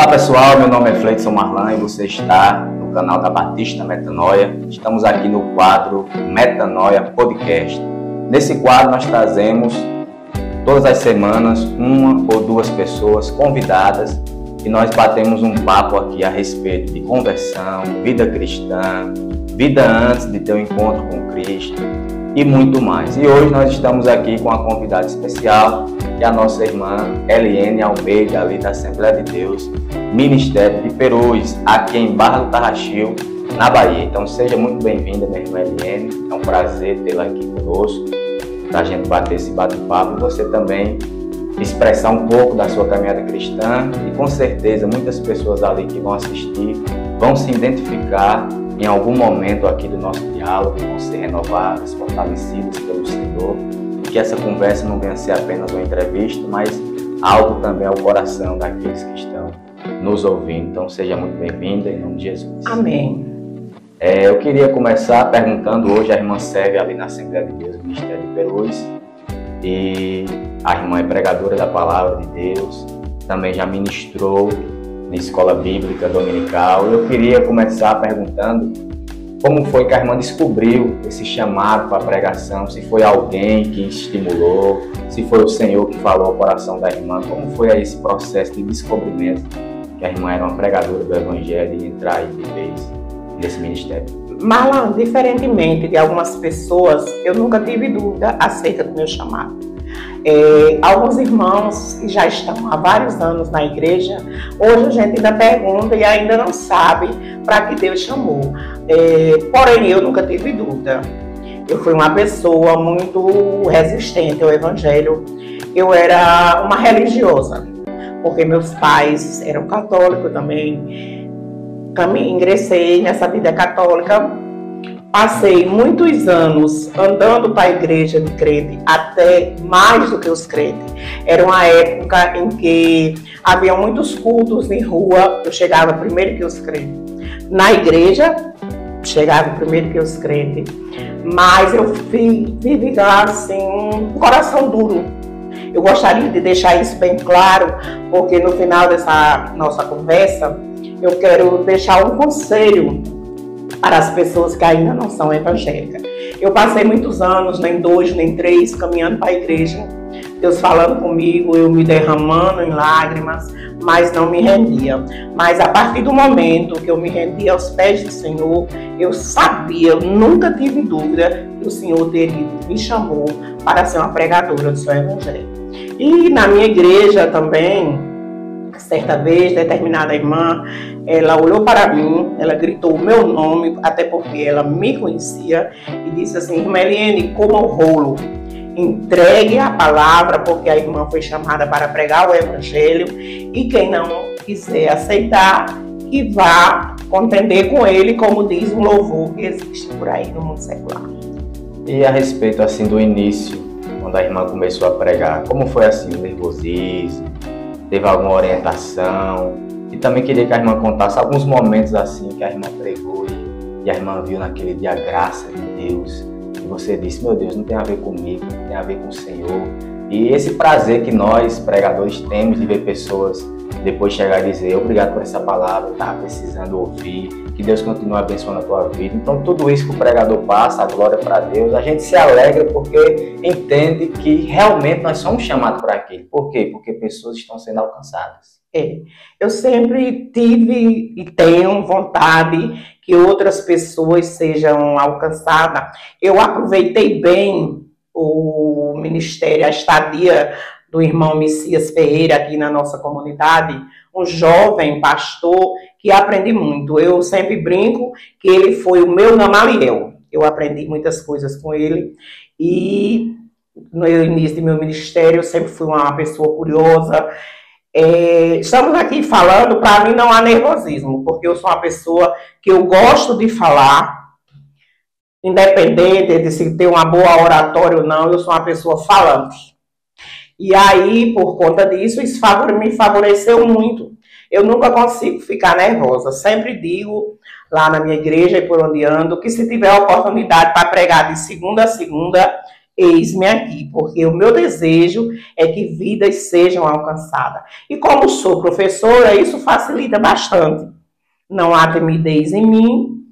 Olá pessoal, meu nome é Fleidson Marlan e você está no canal da Batista Metanoia. Estamos aqui no quadro Metanoia Podcast. Nesse quadro nós trazemos todas as semanas uma ou duas pessoas convidadas e nós batemos um papo aqui a respeito de conversão, vida cristã, vida antes de ter um encontro com Cristo e muito mais. E hoje nós estamos aqui com uma convidada especial, que é a nossa irmã Eliene Almeida, ali da Assembleia de Deus, Ministério de Perus, aqui em Barra do Tarraxil, na Bahia. Então seja muito bem-vinda, minha irmã Eliene. É um prazer tê-la aqui conosco, para a gente bater esse bate-papo e você também expressar um pouco da sua caminhada cristã. E com certeza muitas pessoas ali que vão assistir vão se identificar em algum momento aqui do nosso diálogo, vão ser renovadas, fortalecidas pelo Senhor. Que essa conversa não venha a ser apenas uma entrevista, mas algo também ao coração daqueles que estão nos ouvindo. Então seja muito bem-vinda em nome de Jesus. Amém. Eu queria começar perguntando, hoje a irmã serve ali na Assembleia de Deus, Ministério de Perus, e a irmã é pregadora da Palavra de Deus, também já ministrou na escola bíblica dominical. Eu queria começar perguntando como foi que a irmã descobriu esse chamado para a pregação, se foi alguém que estimulou, se foi o Senhor que falou ao coração da irmã, como foi aí esse processo de descobrimento que a irmã era uma pregadora do Evangelho e entrar aí de vez nesse ministério? Marlan, diferentemente de algumas pessoas, eu nunca tive dúvida acerca do meu chamado. Alguns irmãos que já estão há vários anos na igreja, hoje a gente ainda pergunta e ainda não sabe para que Deus chamou. Porém, eu nunca tive dúvida. Eu fui uma pessoa muito resistente ao Evangelho. Eu era uma religiosa, porque meus pais eram católicos também. Ingressei nessa vida católica. Passei muitos anos andando para a igreja de crente, até mais do que os crentes. Era uma época em que havia muitos cultos em rua, eu chegava primeiro que os crentes. Na igreja, chegava primeiro que os crentes. Mas eu vivi assim, um coração duro. Eu gostaria de deixar isso bem claro, porque no final dessa nossa conversa, eu quero deixar um conselho para as pessoas que ainda não são evangélicas. Eu passei muitos anos, nem 2, nem 3, caminhando para a igreja, Deus falando comigo, eu me derramando em lágrimas, mas não me rendia. Mas a partir do momento que eu me rendi aos pés do Senhor, eu sabia, eu nunca tive dúvida que o Senhor me chamou para ser uma pregadora do seu evangelho. E na minha igreja também, certa vez, determinada irmã, ela olhou para mim, ela gritou o meu nome, até porque ela me conhecia, e disse assim: irmã Eliene, coma o rolo, entregue a palavra, porque a irmã foi chamada para pregar o evangelho, e quem não quiser aceitar, que vá contender com ele, como diz um louvor que existe por aí no mundo secular. E a respeito assim do início, quando a irmã começou a pregar, como foi assim o nervosismo? Teve alguma orientação? E também queria que a irmã contasse alguns momentos assim que a irmã pregou e a irmã viu naquele dia a graça de Deus. E você disse: meu Deus, não tem a ver comigo, tem a ver com o Senhor. E esse prazer que nós, pregadores, temos de ver pessoas depois chegar e dizer: obrigado por essa palavra, eu estava precisando ouvir, que Deus continue abençoando a tua vida. Então tudo isso que o pregador passa, a glória para Deus, a gente se alegra porque entende que realmente nós somos chamados para aquilo. Por quê? Porque pessoas estão sendo alcançadas. Eu sempre tive e tenho vontade que outras pessoas sejam alcançadas. Eu aproveitei bem o ministério, a estadia do irmão Messias Ferreira aqui na nossa comunidade, um jovem pastor que aprendi muito. Eu sempre brinco que ele foi o meu Gamaliel. Eu aprendi muitas coisas com ele e no início do meu ministério eu sempre fui uma pessoa curiosa. Estamos aqui falando, para mim não há nervosismo, porque eu sou uma pessoa que eu gosto de falar, independente de se ter uma boa oratória ou não, eu sou uma pessoa falante. E aí, por conta disso, isso me favoreceu muito. Eu nunca consigo ficar nervosa. Sempre digo lá na minha igreja e por onde ando, que se tiver a oportunidade para pregar de segunda a segunda, eis-me aqui, porque o meu desejo é que vidas sejam alcançadas. E como sou professora, isso facilita bastante. Não há timidez em mim,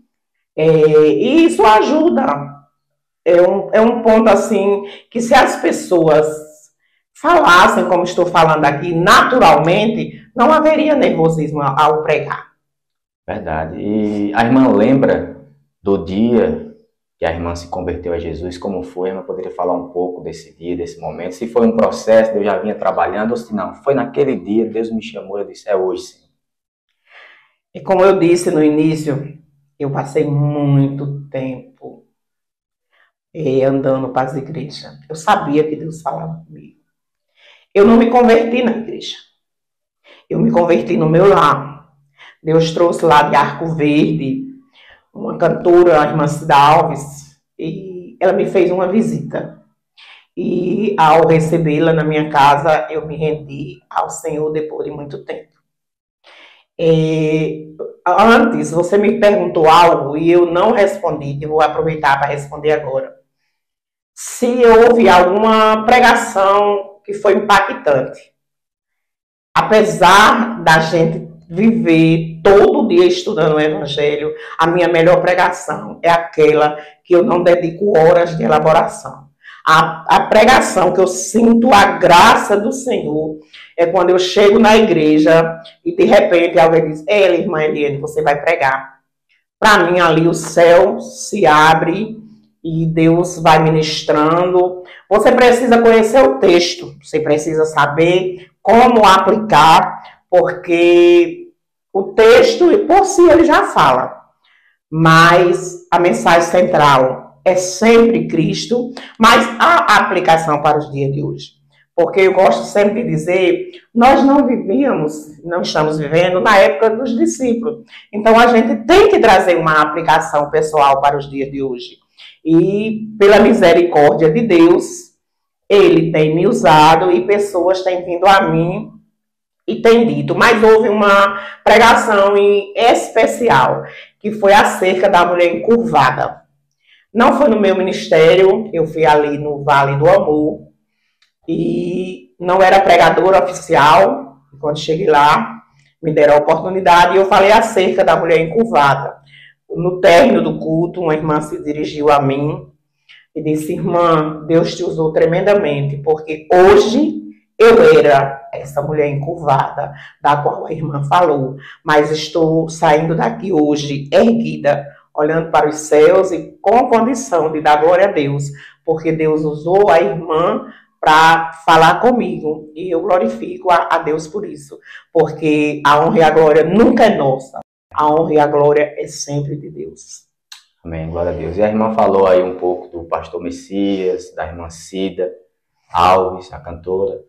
e isso ajuda. É um ponto assim, que se as pessoas falassem, como estou falando aqui, naturalmente, não haveria nervosismo ao pregar. Verdade. E a irmã lembra do dia que a irmã se converteu a Jesus? Como foi? A irmã poderia falar um pouco desse dia, desse momento? Se foi um processo, eu já vinha trabalhando, ou se não, foi naquele dia, Deus me chamou, eu disse, é hoje, sim. E como eu disse no início, eu passei muito tempo andando para as igrejas. Eu sabia que Deus falava comigo. Eu não me converti na igreja. Eu me converti no meu lar. Deus trouxe lá de Arco Verde uma cantora, a irmã Cida Alves, e ela me fez uma visita. E ao recebê-la na minha casa, eu me rendi ao Senhor depois de muito tempo. Antes, você me perguntou algo e eu não respondi, que vou aproveitar para responder agora. Se houve alguma pregação que foi impactante. Apesar da gente viver todo dia estudando o Evangelho, a minha melhor pregação é aquela que eu não dedico horas de elaboração. A pregação que eu sinto a graça do Senhor é quando eu chego na igreja e de repente alguém diz, ei, irmã Eliane, você vai pregar. Para mim ali o céu se abre e Deus vai ministrando. Você precisa conhecer o texto, você precisa saber como aplicar, porque o texto, por si, ele já fala. Mas a mensagem central é sempre Cristo, mas a aplicação para os dias de hoje. Porque eu gosto sempre de dizer, nós não vivíamos, não estamos vivendo na época dos discípulos. Então a gente tem que trazer uma aplicação pessoal para os dias de hoje. E pela misericórdia de Deus, Ele tem me usado e pessoas têm vindo a mim e têm dito. Mas houve uma pregação em especial, que foi acerca da mulher encurvada. Não foi no meu ministério, eu fui ali no Vale do Amor e não era pregadora oficial. Quando cheguei lá, me deram a oportunidade e eu falei acerca da mulher encurvada. No término do culto, uma irmã se dirigiu a mim e disse, irmã, Deus te usou tremendamente, porque hoje eu era essa mulher encurvada, da qual a irmã falou, mas estou saindo daqui hoje erguida, olhando para os céus e com condição de dar glória a Deus, porque Deus usou a irmã para falar comigo, e eu glorifico a Deus por isso, porque a honra e a glória nunca é nossa, a honra e a glória é sempre de Deus. Amém, glória a Deus. E a irmã falou aí um pouco do pastor Messias, da irmã Cida Alves, a cantora,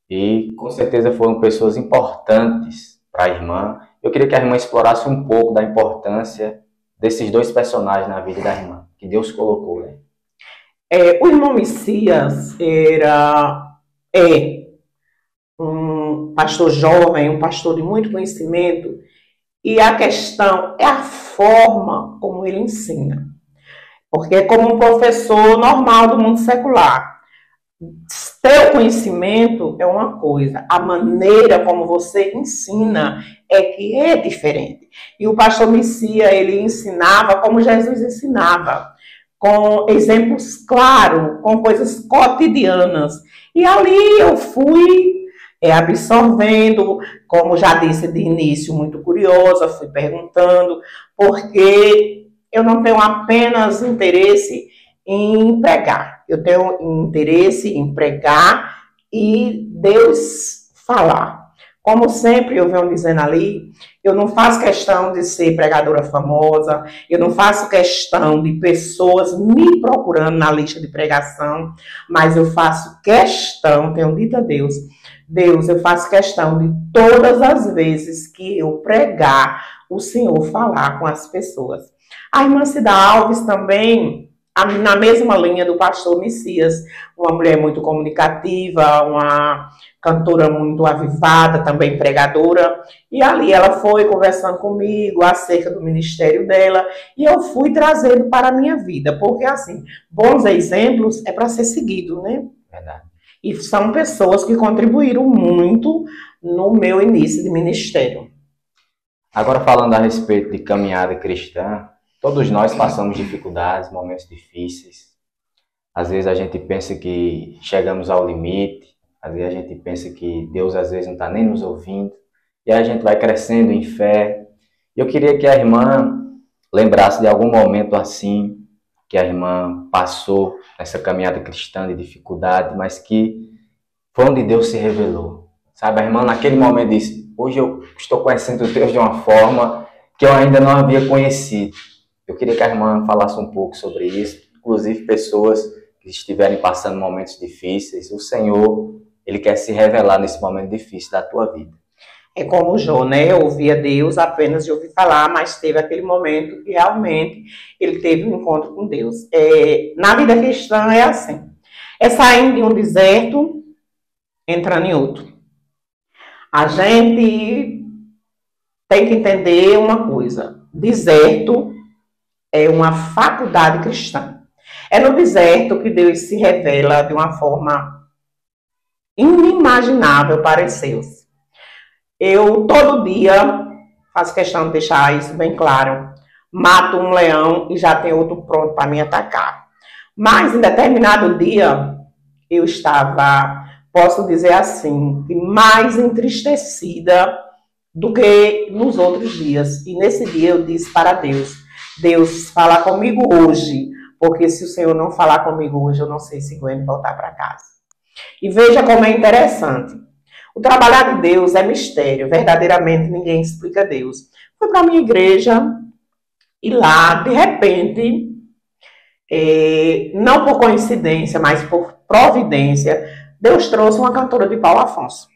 e com certeza foram pessoas importantes para a irmã. Eu queria que a irmã explorasse um pouco da importância desses dois personagens na vida da irmã, que Deus colocou, né? O irmão Messias é um pastor jovem, um pastor de muito conhecimento, e a questão é a forma como ele ensina. Porque é como um professor normal do mundo secular. Ter o conhecimento é uma coisa, a maneira como você ensina é que é diferente. E o pastor Messias, ele ensinava como Jesus ensinava, com exemplos claros, com coisas cotidianas. E ali eu fui absorvendo, como já disse de início, muito curiosa, fui perguntando, porque eu não tenho apenas interesse em pregar, eu tenho interesse em pregar e Deus falar. Como sempre eu venho dizendo ali, eu não faço questão de ser pregadora famosa, eu não faço questão de pessoas me procurando na lista de pregação, mas eu faço questão, tenho dito a Deus, eu faço questão de todas as vezes que eu pregar, o Senhor falar com as pessoas. A irmã Cida Alves também, na mesma linha do pastor Messias, uma mulher muito comunicativa, uma cantora muito avivada, também pregadora, e ali ela foi conversando comigo acerca do ministério dela, e eu fui trazendo para a minha vida, porque assim, bons exemplos é para ser seguido, né? Verdade. E são pessoas que contribuíram muito no meu início de ministério. Agora, falando a respeito de caminhada cristã, todos nós passamos dificuldades, momentos difíceis. Às vezes a gente pensa que chegamos ao limite, às vezes a gente pensa que Deus às vezes não está nem nos ouvindo, e aí a gente vai crescendo em fé. Eu queria que a irmã lembrasse de algum momento assim, que a irmã passou nessa caminhada cristã de dificuldade, mas que foi onde Deus se revelou. Sabe, a irmã naquele momento disse, hoje eu estou conhecendo Deus de uma forma que eu ainda não havia conhecido. Eu queria que a irmã falasse um pouco sobre isso, inclusive pessoas que estiverem passando momentos difíceis. O Senhor, Ele quer se revelar nesse momento difícil da tua vida. É como Jó, né? Eu ouvia Deus apenas de ouvir falar, mas teve aquele momento que realmente ele teve um encontro com Deus. Na vida cristã é assim. É saindo de um deserto, entrando em outro. A gente tem que entender uma coisa. Deserto é uma faculdade cristã. É no deserto que Deus se revela de uma forma inimaginável para os seus. Eu, todo dia, faço questão de deixar isso bem claro, mato um leão e já tem outro pronto para me atacar. Mas, em determinado dia, eu estava, posso dizer assim, mais entristecida do que nos outros dias. E nesse dia eu disse para Deus, Deus, fala comigo hoje, porque se o Senhor não falar comigo hoje, eu não sei se aguento voltar para casa. E veja como é interessante. O trabalhar de Deus é mistério, verdadeiramente ninguém explica Deus. Fui para a minha igreja e lá, de repente, não por coincidência, mas por providência, Deus trouxe uma cantora de Paulo Afonso.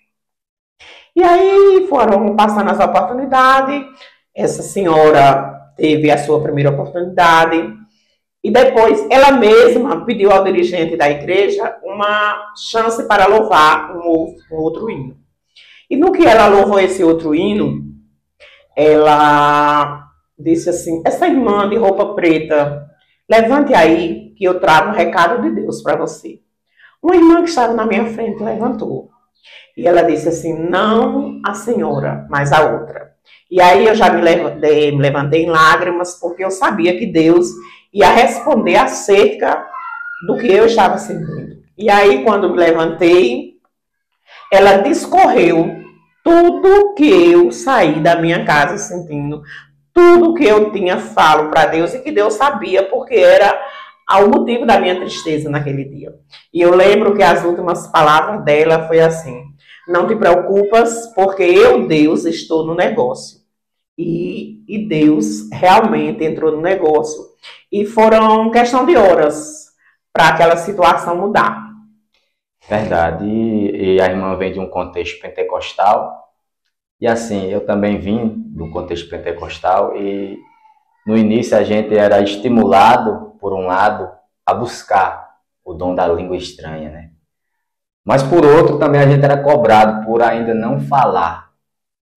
E aí foram passando as oportunidades, essa senhora teve a sua primeira oportunidade, e depois ela mesma pediu ao dirigente da igreja uma chance para louvar um outro hino. E no que ela louvou esse outro hino, ela disse assim, essa irmã de roupa preta, levante aí que eu trago um recado de Deus para você. Uma irmã que estava na minha frente levantou. E ela disse assim, não a senhora, mas a outra. E aí eu já me levantei em lágrimas, porque eu sabia que Deus ia responder acerca do que eu estava sentindo. E aí, quando me levantei, ela discorreu tudo que eu saí da minha casa sentindo, tudo que eu tinha falo para Deus e que Deus sabia, porque era o motivo da minha tristeza naquele dia. E eu lembro que as últimas palavras dela foi assim, não te preocupas, porque eu, Deus, estou no negócio. E Deus realmente entrou no negócio. E foram questão de horas para aquela situação mudar. Verdade. E a irmã vem de um contexto pentecostal. E assim, eu também vim do contexto pentecostal. E no início a gente era estimulado, por um lado, a buscar o dom da língua estranha, né? Mas por outro, também a gente era cobrado por ainda não falar.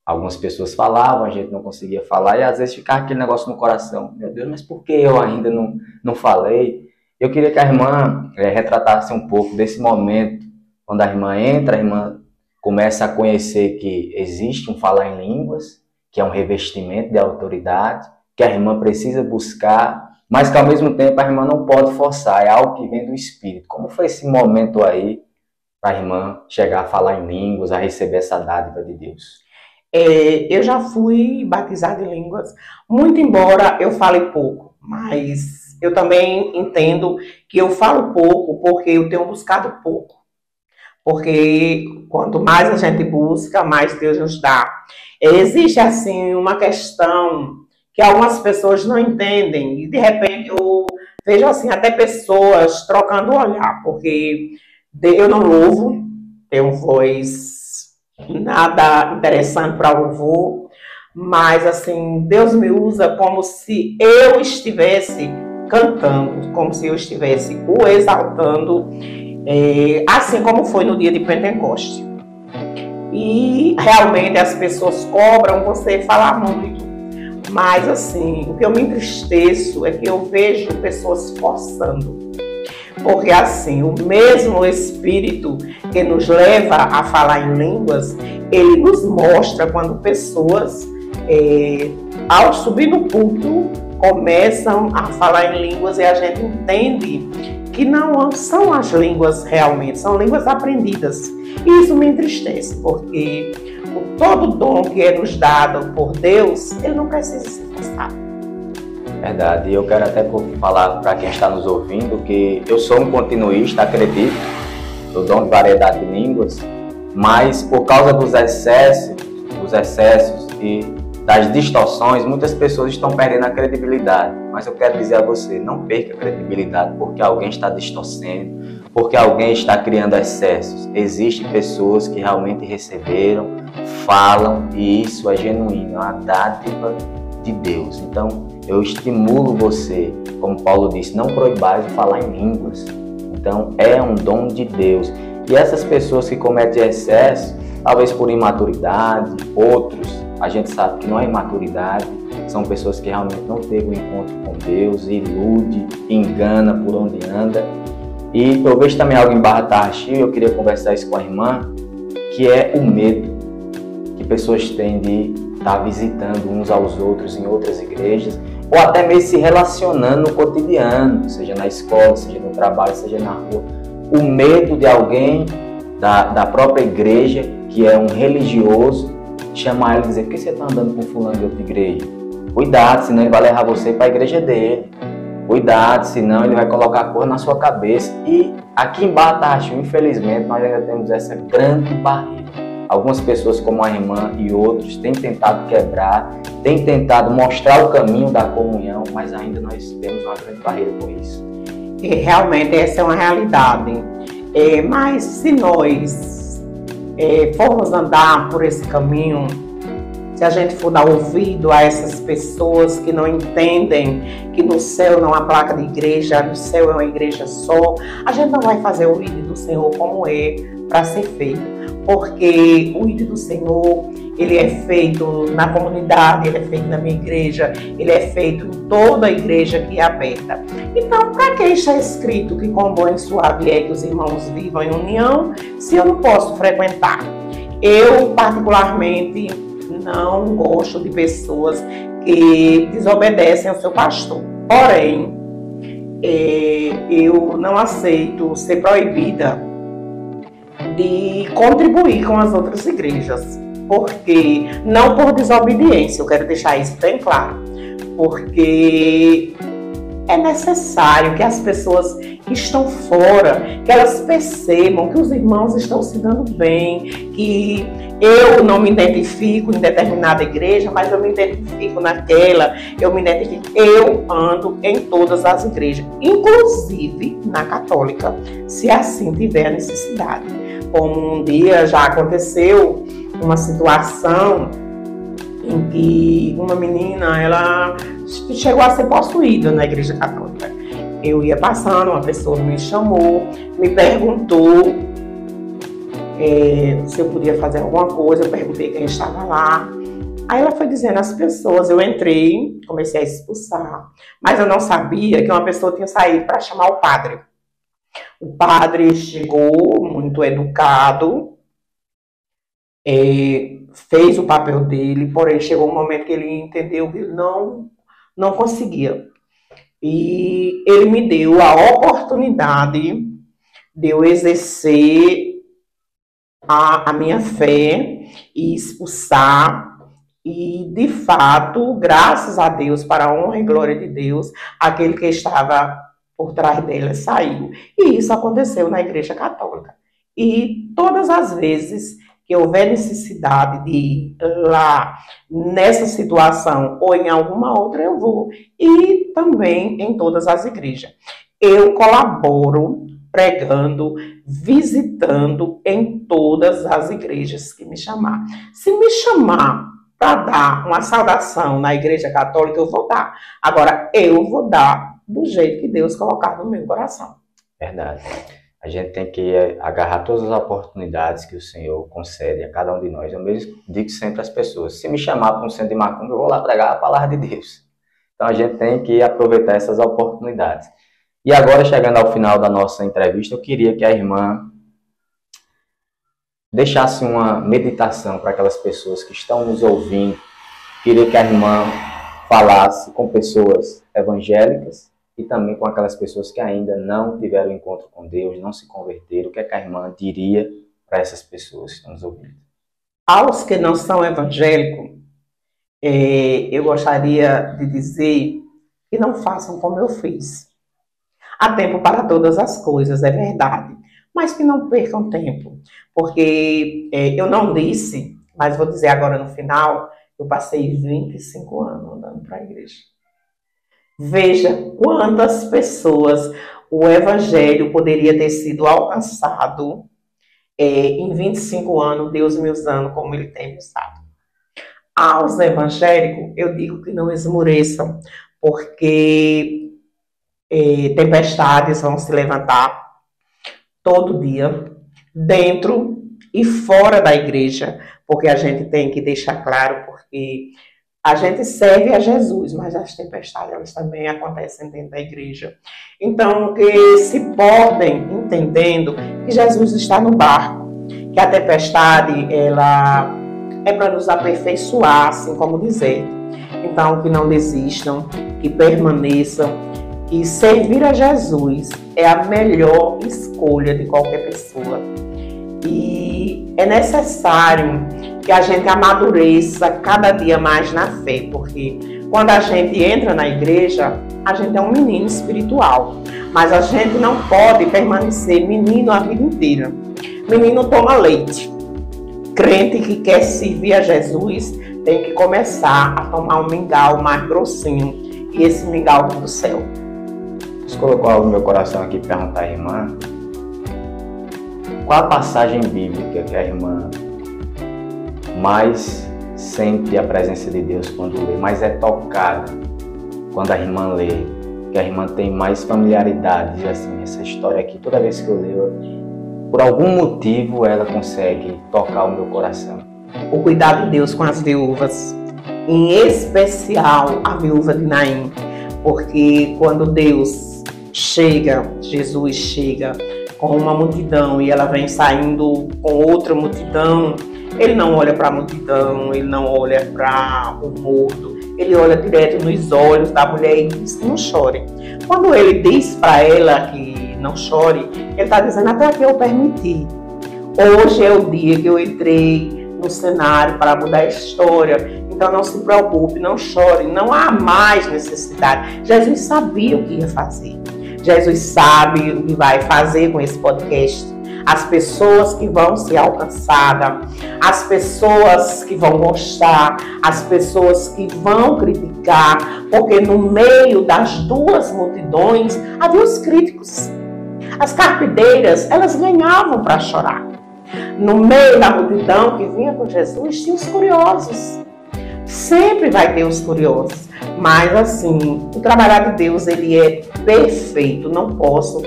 Algumas pessoas falavam, a gente não conseguia falar, e às vezes ficava aquele negócio no coração. Meu Deus, mas por que eu ainda não falei? Eu queria que a irmã retratasse um pouco desse momento, quando a irmã entra, a irmã começa a conhecer que existe um falar em línguas, que é um revestimento de autoridade, que a irmã precisa buscar, mas que ao mesmo tempo a irmã não pode forçar, é algo que vem do Espírito. Como foi esse momento aí para a irmã chegar a falar em línguas, a receber essa dádiva de Deus? Eu já fui batizada em línguas, muito embora eu fale pouco, mas eu também entendo que eu falo pouco porque eu tenho buscado pouco. Porque quanto mais a gente busca, mais Deus nos dá. Existe, assim, uma questão que algumas pessoas não entendem, e de repente eu vejo, assim, até pessoas trocando o olhar, porque eu não louvo, tenho voz nada interessante para louvor, mas assim, Deus me usa como se eu estivesse cantando, como se eu estivesse o exaltando, assim como foi no dia de Pentecostes. E realmente as pessoas cobram você falar muito. Mas assim, o que eu me entristeço é que eu vejo pessoas forçando. Porque assim, o mesmo Espírito que nos leva a falar em línguas, ele nos mostra quando pessoas, ao subir no púlpito, começam a falar em línguas e a gente entende que não são as línguas realmente, são línguas aprendidas. E isso me entristece, porque todo dom que é nos dado por Deus, ele não precisa ser forçado. Verdade, e eu quero até falar para quem está nos ouvindo que eu sou um continuista, acredito, do dom de variedade de línguas, mas por causa dos excessos e das distorções, muitas pessoas estão perdendo a credibilidade. Mas eu quero dizer a você, não perca a credibilidade porque alguém está distorcendo, porque alguém está criando excessos. Existem pessoas que realmente receberam, falam, e isso é genuíno, é uma dádiva de Deus. Então, eu estimulo você, como Paulo disse, não proibais de falar em línguas. Então, é um dom de Deus. E essas pessoas que cometem excesso, talvez por imaturidade, outros, a gente sabe que não é imaturidade, são pessoas que realmente não teve um encontro com Deus, ilude, engana por onde anda. E eu vejo também algo em Barra Tarrachil, eu queria conversar isso com a irmã, que é o medo que pessoas têm de estar visitando uns aos outros em outras igrejas, ou até mesmo se relacionando no cotidiano, seja na escola, seja no trabalho, seja na rua. O medo de alguém da própria igreja, que é um religioso, chamar ele e dizer: por que você está andando com fulano de outra igreja? Cuidado, senão ele vai levar você para a igreja dele. Cuidado, senão ele vai colocar a cor na sua cabeça. E aqui em Barra Tarrachil, infelizmente, nós ainda temos essa grande barreira. Algumas pessoas, como a irmã e outros, têm tentado quebrar, têm tentado mostrar o caminho da comunhão, mas ainda nós temos uma grande barreira com isso. E realmente essa é uma realidade. Mas se nós formos andar por esse caminho, se a gente for dar ouvido a essas pessoas que não entendem que no céu não há placa de igreja, no céu é uma igreja só, a gente não vai fazer o ID do Senhor como é para ser feito. Porque o ID do Senhor, ele é feito na comunidade, ele é feito na minha igreja, ele é feito em toda a igreja que é aberta. Então, para que está escrito que com bom e suave é que os irmãos vivam em união, se eu não posso frequentar? Eu, particularmente, não gosto de pessoas que desobedecem ao seu pastor. Porém, eu não aceito ser proibida de contribuir com as outras igrejas, porque não por desobediência, eu quero deixar isso bem claro, porque é necessário que as pessoas que estão fora, que elas percebam que os irmãos estão se dando bem, que eu não me identifico em determinada igreja, mas eu me identifico naquela, eu ando em todas as igrejas, inclusive na católica, se assim tiver necessidade. Como um dia já aconteceu uma situação em que uma menina, ela chegou a ser possuída na igreja católica. Eu ia passando, uma pessoa me chamou, me perguntou se eu podia fazer alguma coisa, eu perguntei quem estava lá. Aí ela foi dizendo às pessoas, eu entrei, comecei a expulsar, mas eu não sabia que uma pessoa tinha saído para chamar o padre. O padre chegou muito educado, fez o papel dele, porém chegou um momento que ele entendeu que não conseguia. E ele me deu a oportunidade de eu exercer a minha fé e expulsar. E, de fato, graças a Deus, para a honra e glória de Deus, aquele que estava por trás dela saiu. E isso aconteceu na Igreja Católica. E todas as vezes que houver necessidade de ir lá nessa situação ou em alguma outra, eu vou. E também em todas as igrejas. Eu colaboro pregando, visitando em todas as igrejas que me chamar. Se me chamar para dar uma saudação na Igreja Católica, eu vou dar. Agora, eu vou dar do jeito que Deus colocar no meu coração. Verdade. A gente tem que agarrar todas as oportunidades que o Senhor concede a cada um de nós. Eu mesmo digo sempre às pessoas, se me chamar para um centro de macumba, eu vou lá pregar a palavra de Deus. Então a gente tem que aproveitar essas oportunidades. E agora, chegando ao final da nossa entrevista, eu queria que a irmã deixasse uma meditação para aquelas pessoas que estão nos ouvindo. Queria que a irmã falasse com pessoas evangélicas e também com aquelas pessoas que ainda não tiveram encontro com Deus, não se converteram. O que é que a irmã diria para essas pessoas que estão nos ouvindo? Aos que não são evangélicos, eu gostaria de dizer que não façam como eu fiz. Há tempo para todas as coisas, é verdade, mas que não percam tempo, porque eu não disse, mas vou dizer agora no final, eu passei 25 anos andando para a igreja. Veja quantas pessoas o evangelho poderia ter sido alcançado em 25 anos, Deus me usando como Ele tem me usado. Aos evangélicos, eu digo que não esmoreçam, porque tempestades vão se levantar todo dia, dentro e fora da igreja, porque a gente tem que deixar claro, porque a gente serve a Jesus, mas as tempestades elas também acontecem dentro da igreja. Então, que se podem entendendo que Jesus está no barco, que a tempestade ela é para nos aperfeiçoar, assim como dizer. Então, que não desistam, que permaneçam. E servir a Jesus é a melhor escolha de qualquer pessoa. E é necessário que a gente amadureça cada dia mais na fé, porque quando a gente entra na igreja, a gente é um menino espiritual, mas a gente não pode permanecer menino a vida inteira. Menino toma leite. Crente que quer servir a Jesus tem que começar a tomar um mingau mais grossinho, e esse mingau vem do céu. Deus colocou algo no meu coração aqui para perguntar à irmã. Qual a passagem bíblica que a irmã mais sente a presença de Deus quando lê, mais é tocada quando a irmã lê, que a irmã tem mais familiaridade, diz assim, essa história aqui, toda vez que eu leio, por algum motivo ela consegue tocar o meu coração? O cuidado de Deus com as viúvas, em especial a viúva de Naim, porque quando Deus chega, Jesus chega com uma multidão e ela vem saindo com outra multidão, ele não olha para a multidão, ele não olha para o morto, ele olha direto nos olhos da mulher e diz que não chore. Quando ele diz para ela que não chore, ele está dizendo até que eu permiti. Hoje é o dia que eu entrei no cenário para mudar a história. Então não se preocupe, não chore, não há mais necessidade. Jesus sabia o que ia fazer. Jesus sabe o que vai fazer com esse podcast. As pessoas que vão ser alcançadas, as pessoas que vão gostar, as pessoas que vão criticar, porque no meio das duas multidões havia os críticos. As carpideiras, elas ganhavam para chorar. No meio da multidão que vinha com Jesus, tinha os curiosos. Sempre vai ter os curiosos. Mas assim, o trabalhar de Deus, ele é perfeito. Não posso,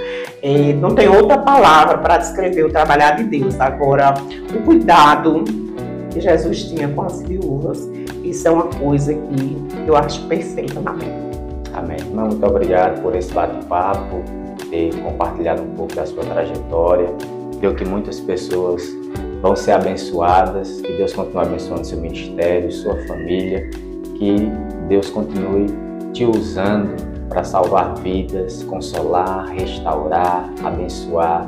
não tem outra palavra para descrever o trabalhar de Deus. Agora, o cuidado que Jesus tinha com as viúvas, isso é uma coisa que eu acho perfeita na Bíblia. Amém. Irmã, muito obrigado por esse bate-papo, ter compartilhado um pouco da sua trajetória. Creio que muitas pessoas vão ser abençoadas, que Deus continue abençoando seu ministério, sua família, que Deus continue te usando para salvar vidas, consolar, restaurar, abençoar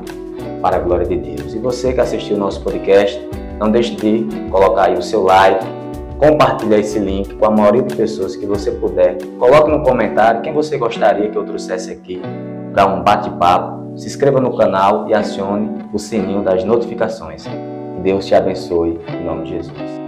para a glória de Deus. E você que assistiu o nosso podcast, não deixe de colocar aí o seu like, compartilhar esse link com a maioria de pessoas que você puder. Coloque no comentário quem você gostaria que eu trouxesse aqui para um bate-papo. Se inscreva no canal e acione o sininho das notificações. Que Deus te abençoe, em nome de Jesus.